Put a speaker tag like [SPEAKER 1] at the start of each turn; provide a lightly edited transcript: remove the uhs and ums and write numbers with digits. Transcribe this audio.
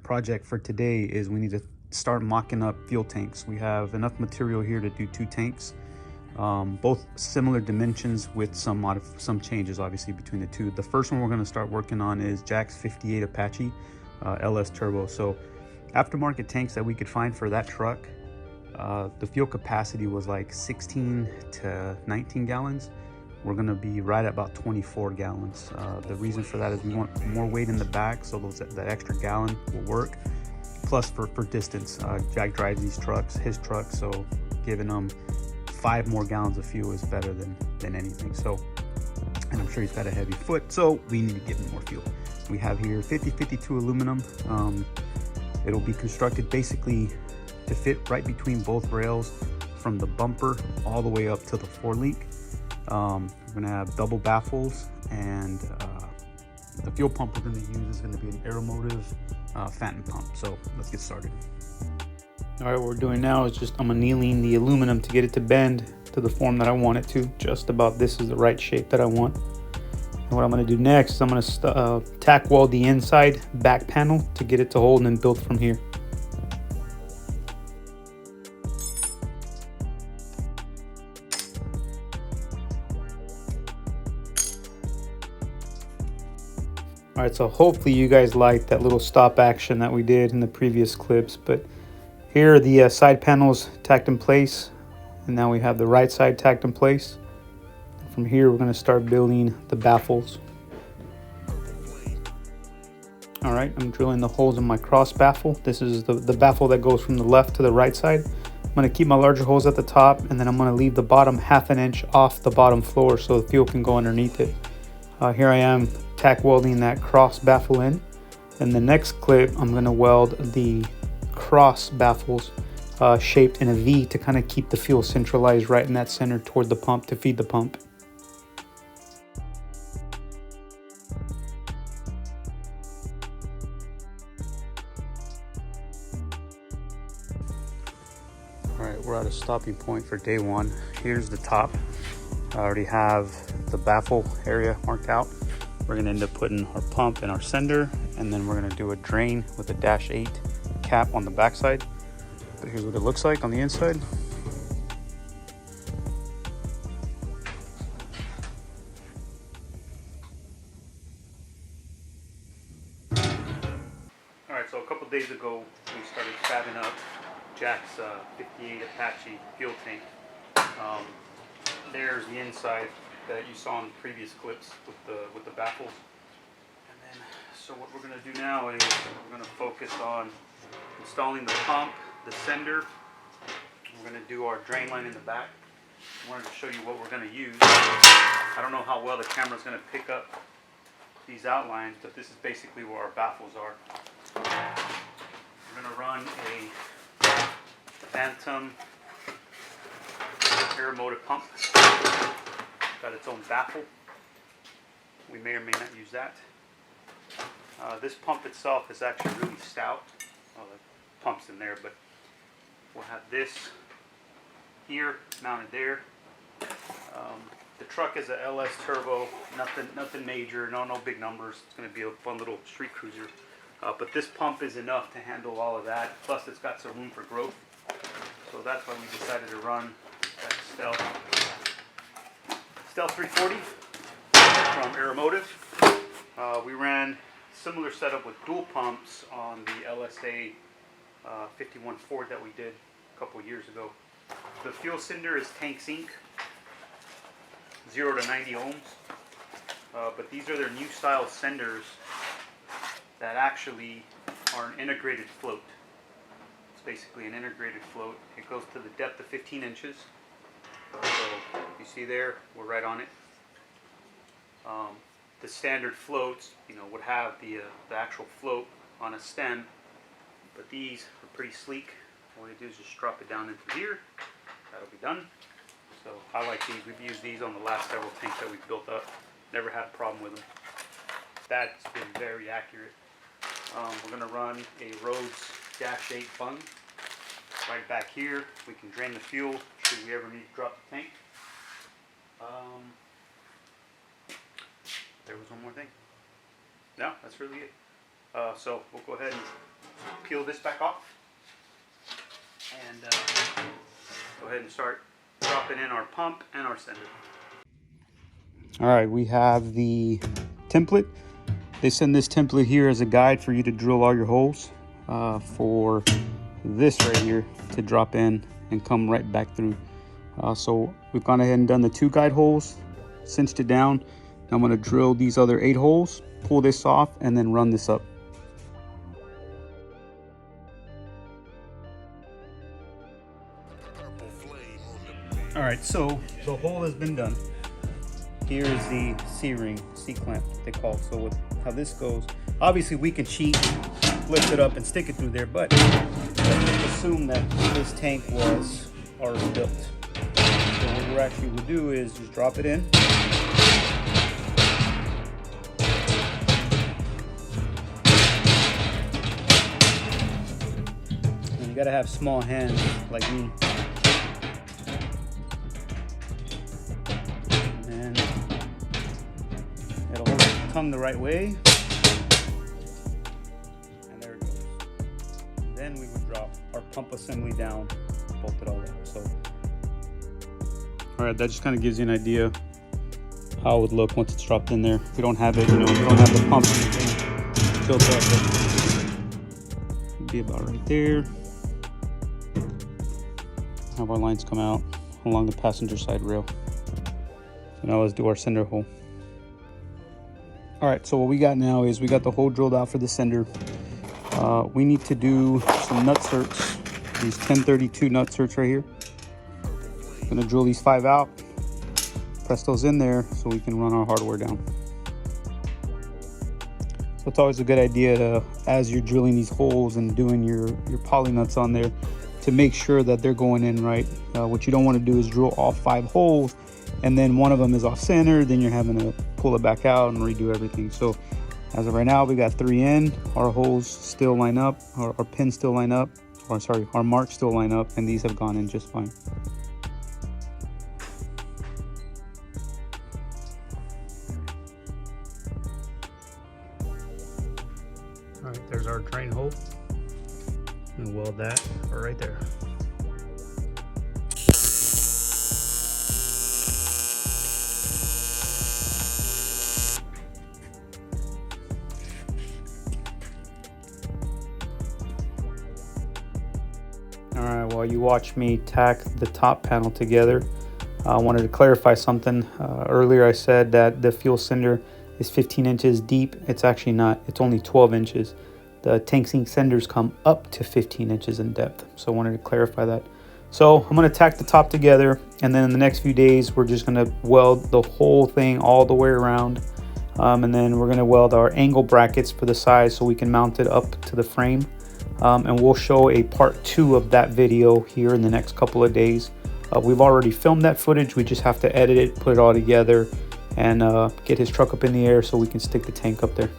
[SPEAKER 1] project for today is we need to start mocking up fuel tanks. We have enough material here to do 2 tanks, both similar dimensions with some changes obviously between the two. The first one we're going to start working on is Jack's 58 Apache LS Turbo. So aftermarket tanks that we could find for that truck, the fuel capacity was like 16 to 19 gallons. We're going to be right at about 24 gallons. The reason for that is we want more weight in the back, so that extra gallon will work. Plus for distance, Jack drives these trucks, his truck, so giving them 5 more gallons of fuel is better than anything. So, and I'm sure he's got a heavy foot, so we need to give him more fuel. We have here 50-52 aluminum. It'll be constructed basically to fit right between both rails from the bumper all the way up to the forelink. We're gonna have double baffles, and the fuel pump we're gonna use is gonna be an Aeromotive Phantom pump. So let's get started. All right, what we're doing now is I'm annealing the aluminum to get it to bend to the form that I want it to. Just about this is the right shape that I want. And what I'm gonna do next is I'm gonna tack weld the inside back panel to get it to hold and build from here. All right, so hopefully you guys liked that little stop action that we did in the previous clips, but here are the side panels tacked in place, and now we have the right side tacked in place. From here, we're gonna start building the baffles. All right, I'm drilling the holes in my cross baffle. This is the baffle that goes from the left to the right side. I'm gonna keep my larger holes at the top, and then I'm gonna leave the bottom 1/2 inch off the bottom floor so the fuel can go underneath it. Here I am tack welding that cross baffle in. In the next clip, I'm going to weld the cross baffles shaped in a V to kind of keep the fuel centralized right in that center toward the pump to feed the pump. All right, we're at a stopping point for day 1. Here's the top. I already have the baffle area marked out. We're gonna end up putting our pump and our sender, and then we're gonna do a drain with a -8 cap on the backside. But here's what it looks like on the inside. All right, so a couple days ago, we started fabbing up Jack's 58 Apache fuel tank. There's the inside that you saw in the previous clips with the baffles. And then, so what we're going to do now is we're going to focus on installing the pump, the sender. We're going to do our drain line in the back. I wanted to show you what we're going to use. I don't know how well the camera's going to pick up these outlines, but this is basically where our baffles are. We're going to run a Phantom Aeromotive pump. Got its own baffle. We may or may not use that. This pump itself is actually really stout. Oh, the pump's in there, but we'll have this here mounted there. The truck is a LS Turbo, nothing major, no big numbers. It's going to be a fun little street cruiser. But this pump is enough to handle all of that. Plus, it's got some room for growth. So that's why we decided to run that Stealth 340 from Aeromotive. We ran similar setup with dual pumps on the LSA 51 Ford that we did a couple years ago. The fuel sender is Tank Sync, 0 to 90 ohms. But these are their new style senders that actually are an integrated float. It's basically an integrated float. It goes to the depth of 15 inches. So you see there, we're right on it. The standard floats, would have the actual float on a stem, but these are pretty sleek. All you do is just drop it down into here. That'll be done. So I like these. We've used these on the last several tanks that we've built up. Never had a problem with them. That's been very accurate. We're going to run a Rhodes -8 bung right back here. We can drain the fuel should we ever need to drop the tank. There was one more thing. No, that's really it. So we'll go ahead and peel this back off and go ahead and start dropping in our pump and our sender. All right, we have the template. They send this template here as a guide for you to drill all your holes for this right here to drop in and come right back through. So we've gone ahead and done the 2 guide holes, cinched it down. Now I'm going to drill these other 8 holes, pull this off, and then run this up. All right, so the hole has been done. Here is the C-ring, C-clamp they call it. So with how this goes, obviously we can cheat, lift it up and stick it through there, but let's assume that this tank was already built. So what we actually will do is just drop it in. And you gotta have small hands like me. The right way, and there it goes. Then we would drop our pump assembly down, bolt it all up. So all right, that just kind of gives you an idea how it would look once it's dropped in there. If you don't have it, you know, you don't have the pump or anything built up, it'd be about right there. Have our lines come out along the passenger side rail. So now let's do our sender hole. All right, so what we got now is we got the hole drilled out for the sender. We need to do some nut certs, these 1032 nut certs right here. I'm gonna drill these 5 out, press those in there so we can run our hardware down. So it's always a good idea to, as you're drilling these holes and doing your poly nuts on there, to make sure that they're going in right. What you don't want to do is drill all 5 holes and then one of them is off center, then you're having to pull it back out and redo everything. So as of right now, we got 3 in, our holes still line up, our pins still line up, or sorry, our marks still line up, and these have gone in just fine. All right, there's our drain hole, and weld that right there. All right, while you watch me tack the top panel together, I wanted to clarify something. Earlier I said that the fuel cylinder is 15 inches deep. It's actually not, it's only 12 inches. The tank sink cinders come up to 15 inches in depth. So I wanted to clarify that. So I'm gonna tack the top together, and then in the next few days, we're just gonna weld the whole thing all the way around. And then we're gonna weld our angle brackets for the sides so we can mount it up to the frame. And we'll show a part 2 of that video here in the next couple of days. We've already filmed that footage. We just have to edit it, put it all together, and get his truck up in the air so we can stick the tank up there.